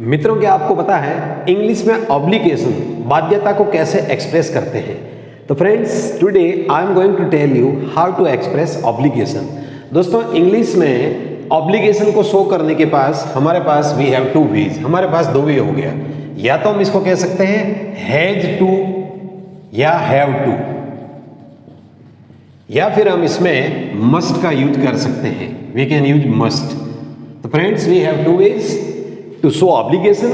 मित्रों, क्या आपको पता है इंग्लिश में ऑब्लिगेशन बाध्यता को कैसे एक्सप्रेस करते हैं? तो friends, today I am going to tell you how to express obligation. दोस्तों, इंग्लिश में ऑब्लिगेशन को शो करने के पास हमारे पास वी हैव टू वेज, हमारे पास दो वे हो गया। या तो हम इसको कह सकते हैं हैज टू या हैव टू, या फिर हम इसमें मस्ट का यूज कर सकते हैं, वी कैन यूज मस्ट। तो friends, we have two ways to show obligation,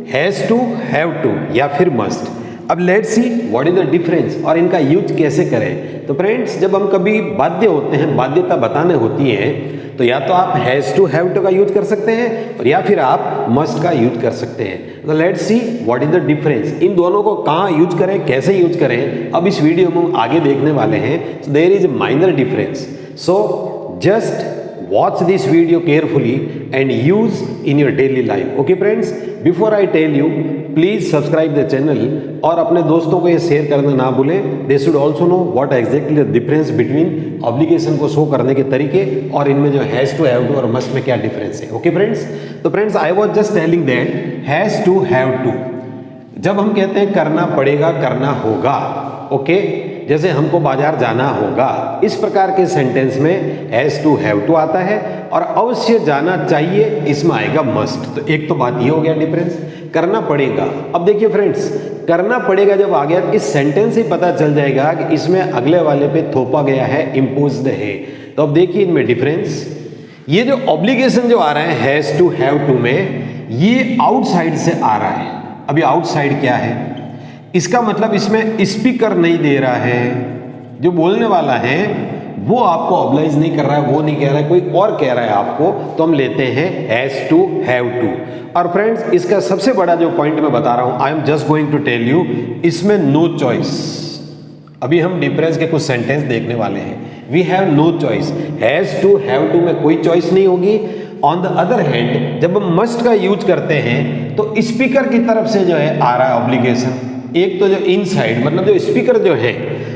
has to, have to या फिर मस्ट। अब let's see what is the difference और इनका यूज कैसे करें। तो फ्रेंड्स, जब हम कभी बाध्य होते हैं, बाध्यता बताने होती है, तो या तो आप हैज टू, हैव टू का यूज कर सकते हैं और या फिर आप मस्ट का यूज कर सकते हैं। तो let's see what is the difference, इन दोनों को कहाँ यूज करें, कैसे यूज करें, अब इस वीडियो में हम आगे देखने वाले हैं। So there is minor difference, so just watch this video carefully and use in your daily life. Okay friends, before I tell you, please subscribe the channel और अपने दोस्तों को ये शेयर करना ना भूलें। They should also know what exactly the difference between obligation को show करने के तरीके और इनमें जो has to, have to और must में क्या डिफरेंस है। Okay friends, तो friends I was just telling that has to, have to जब हम कहते हैं करना पड़ेगा, करना होगा, ओके जैसे हमको बाजार जाना होगा, इस प्रकार के सेंटेंस में हैज टू, हैव टू आता है और अवश्य जाना चाहिए इसमें आएगा मस्ट। तो एक तो बात ये हो गया डिफरेंस, करना पड़ेगा। अब देखिए फ्रेंड्स, करना पड़ेगा जब आ गया, इस सेंटेंस से पता चल जाएगा कि इसमें अगले वाले पे थोपा गया है, इम्पोज्ड है। तो अब देखिए इनमें डिफरेंस, ये जो ऑब्लिगेशन जो आ रहा है हैज टू, हैव टू में, ये आउटसाइड से आ रहा है। अभी आउटसाइड क्या है, इसका मतलब इसमें स्पीकर नहीं दे रहा है, जो बोलने वाला है वो आपको ऑब्लाइज नहीं कर रहा है, वो नहीं कह रहा है, कोई और कह रहा है आपको, तो हम लेते हैं हैज टू, हैव टू। और फ्रेंड्स, इसका सबसे बड़ा जो पॉइंट मैं बता रहा हूं, I am just going to tell you, इसमें नो चॉइस। अभी हम डिफरेंस के कुछ सेंटेंस देखने वाले हैं। We have no choice, has to, have to में कोई चॉइस नहीं होगी। ऑन द अदर हैंड, जब हम मस्ट का यूज करते हैं तो स्पीकर की तरफ से जो है आ रहा है ऑब्लिगेशन। एक तो जो इनसाइड मतलब जो स्पीकर जो है,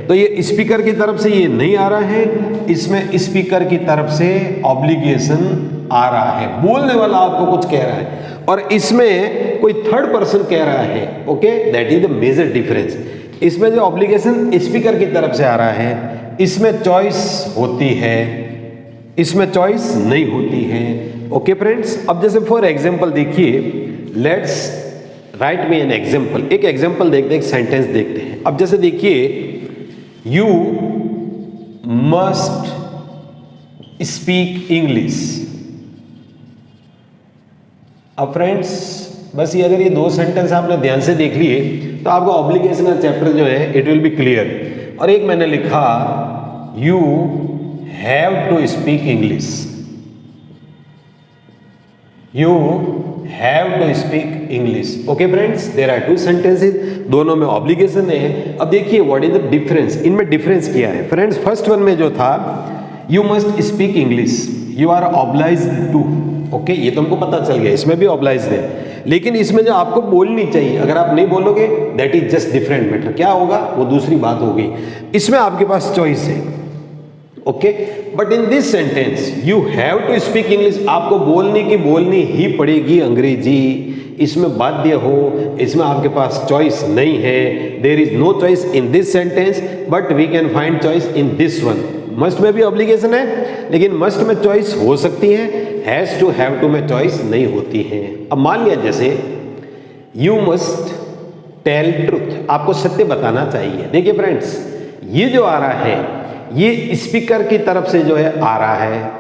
तो ये स्पीकर की तरफ से ये नहीं आ रहा है, इसमें स्पीकर की तरफ से ऑब्लिगेशन आ रहा है, बोलने वाला आपको कुछ कह रहा है और इसमें कोई थर्ड पर्सन कह रहा है। Okay, that is the major difference. इसमें जो ऑब्लिगेशन स्पीकर की तरफ से आ रहा है, इसमें चॉइस होती है, इसमें चॉइस नहीं होती है। ओके फ्रेंड्स, अब जैसे फॉर एग्जाम्पल देखिए, let's write me an example. एक एग्जाम्पल देखते हैं, एक सेंटेंस देखते हैं। अब जैसे देखिए, यू मस्ट स्पीक इंग्लिश। अब फ्रेंड्स, बस ये अगर ये दो सेंटेंस आपने ध्यान से देख लिए तो आपको ऑब्लिगेशन चैप्टर जो है इट विल बी क्लियर। और एक मैंने लिखा you have to speak English, you have to speak English. Okay friends, there are two sentences, दोनों में ऑब्लिगेशन है। अब देखिए व्हाट इज द डिफरेंस, इनमें डिफरेंस किया है फ्रेंड्स। फर्स्ट वन में जो था you must speak English, you are obliged to. Okay, ये तो हमको पता चल गया, इसमें भी ऑब्लाइज्ड है, लेकिन इसमें जो आपको बोलनी चाहिए, अगर आप नहीं बोलोगे that is just different matter. क्या होगा वो दूसरी बात होगी, इसमें आपके पास चॉइस है। Okay, but in this sentence you have to speak English, आपको बोलनी ही पड़ेगी अंग्रेजी, इसमें बाध्य हो, इसमें आपके पास चॉइस नहीं है। There is no choice in this sentence but we can find choice in this one. Must में भी ऑब्लिगेशन है, लेकिन मस्ट में चॉइस हो सकती है, हैज टू, हैव टू में चॉइस नहीं होती है। अब मान लिया जैसे यू मस्ट टेल ट्रुथ, आपको सत्य बताना चाहिए। देखिए फ्रेंड्स, ये जो आ रहा है ये स्पीकर की तरफ से जो है आ रहा है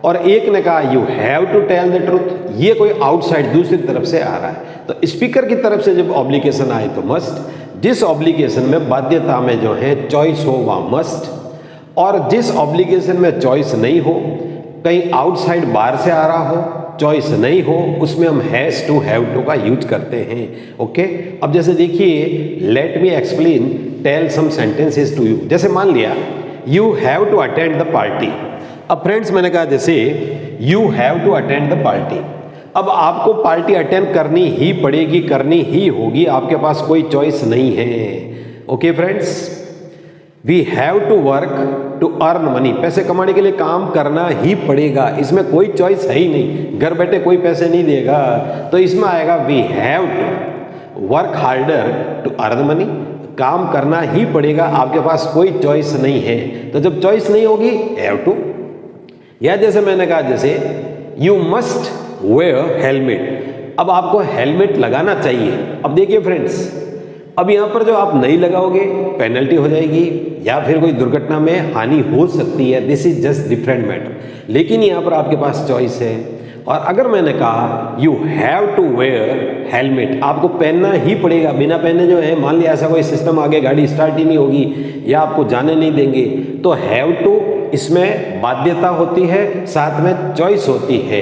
और एक ने कहा you have to tell the truth, ये कोई आउटसाइड दूसरी तरफ से आ रहा है। तो स्पीकर की तरफ से जब ऑब्लिगेशन आए तो मस्ट, जिस ऑब्लिगेशन में बाध्यता में जो है चॉइस हो वह मस्ट, और जिस ऑब्लिगेशन में चॉइस नहीं हो, कहीं आउटसाइड बाहर से आ रहा हो, चॉइस नहीं हो, उसमें हम हैज टू, हैव टू का यूज करते हैं। ओके, अब जैसे देखिए, let me explain, tell some sentences to you. जैसे मान लिया you have to attend the party. अब फ्रेंड्स, मैंने कहा जैसे you have to attend the party, अब आपको पार्टी अटेंड करनी ही पड़ेगी, करनी ही होगी, आपके पास कोई चॉइस नहीं है। Okay friends, we have to work to earn money, पैसे कमाने के लिए काम करना ही पड़ेगा, इसमें कोई चॉइस है ही नहीं, घर बैठे कोई पैसे नहीं देगा, तो इसमें आएगा we have to work harder to earn money, काम करना ही पड़ेगा, आपके पास कोई चॉइस नहीं है। तो जब चॉइस नहीं होगी हैव टू, या जैसे मैंने कहा जैसे यू मस्ट वेयर हेलमेट, अब आपको हेलमेट लगाना चाहिए। अब देखिए फ्रेंड्स, अब यहाँ पर जो आप नहीं लगाओगे पेनल्टी हो जाएगी या फिर कोई दुर्घटना में हानि हो सकती है, this is just different matter. लेकिन यहाँ पर आपके पास चॉइस है, और अगर मैंने कहा you have to wear helmet, आपको पहनना ही पड़ेगा, बिना पहने जो है मान लिया ऐसा कोई सिस्टम आगे गाड़ी स्टार्ट ही नहीं होगी या आपको जाने नहीं देंगे, तो हैव टू इसमें बाध्यता होती है, साथ में चॉइस होती है,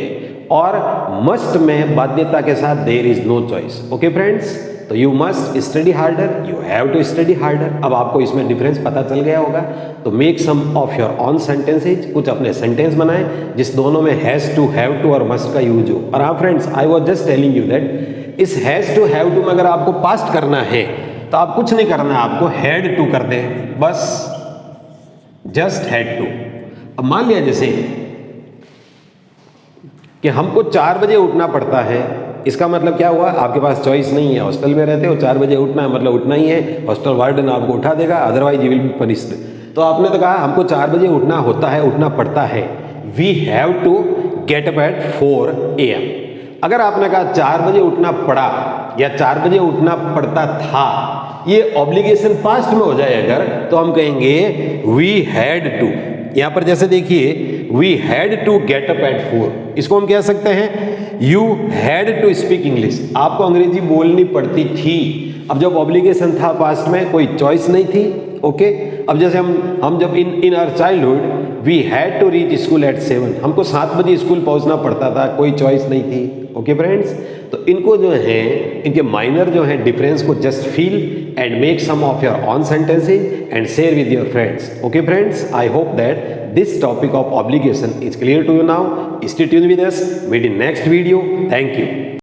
और मस्ट में बाध्यता के साथ there is no choice. Okay friends, तो you must study harder, you have to study harder. अब आपको इसमें डिफरेंस पता चल गया होगा, तो make some of your own sentences, कुछ अपने सेंटेंस बनाएं जिस दोनों में हैज टू, हैव टू और मस्ट का यूज हो। और हाँ friends, I was just telling you that इस हैज टू हैव टू में अगर आपको पास्ट करना है तो आप कुछ नहीं करना है, आपको हैड टू कर दे, बस जस्ट हैड टू। अब मान लिया जैसे कि हमको 4 बजे उठना पड़ता है, इसका मतलब क्या हुआ, आपके पास चॉइस नहीं है, हॉस्टल में रहते हो, 4 बजे उठना है मतलब उठना ही है, हॉस्टल वार्डन आपको उठा देगा, otherwise you will be punished. तो आपने तो कहा हमको 4 बजे उठना होता है, उठना पड़ता है, we have to get up at 4 AM। अगर आपने कहा 4 बजे उठना पड़ा या 4 बजे उठना पड़ता था, ये ऑब्लिगेशन पास्ट में हो जाए अगर, तो हम कहेंगे वी हैड टू। यहां पर जैसे देखिए we had to get up at 4, इसको हम कह सकते हैं you had to speak English, आपको अंग्रेजी बोलनी पड़ती थी। अब जब ऑब्लिगेशन था पास्ट में, कोई चॉइस नहीं थी। ओके, अब जैसे हम जब in our childhood we had to reach school at 7, हमको 7 बजे स्कूल पहुंचना पड़ता था, कोई चॉइस नहीं थी। ओके फ्रेंड्स, तो इनको जो है इनके माइनर जो है डिफरेंस को just feel and make some of your own sentences and share with your friends. Okay friends, I hope that this topic of obligation is clear to you now. Stay tuned with us. Meet in next video. Thank you.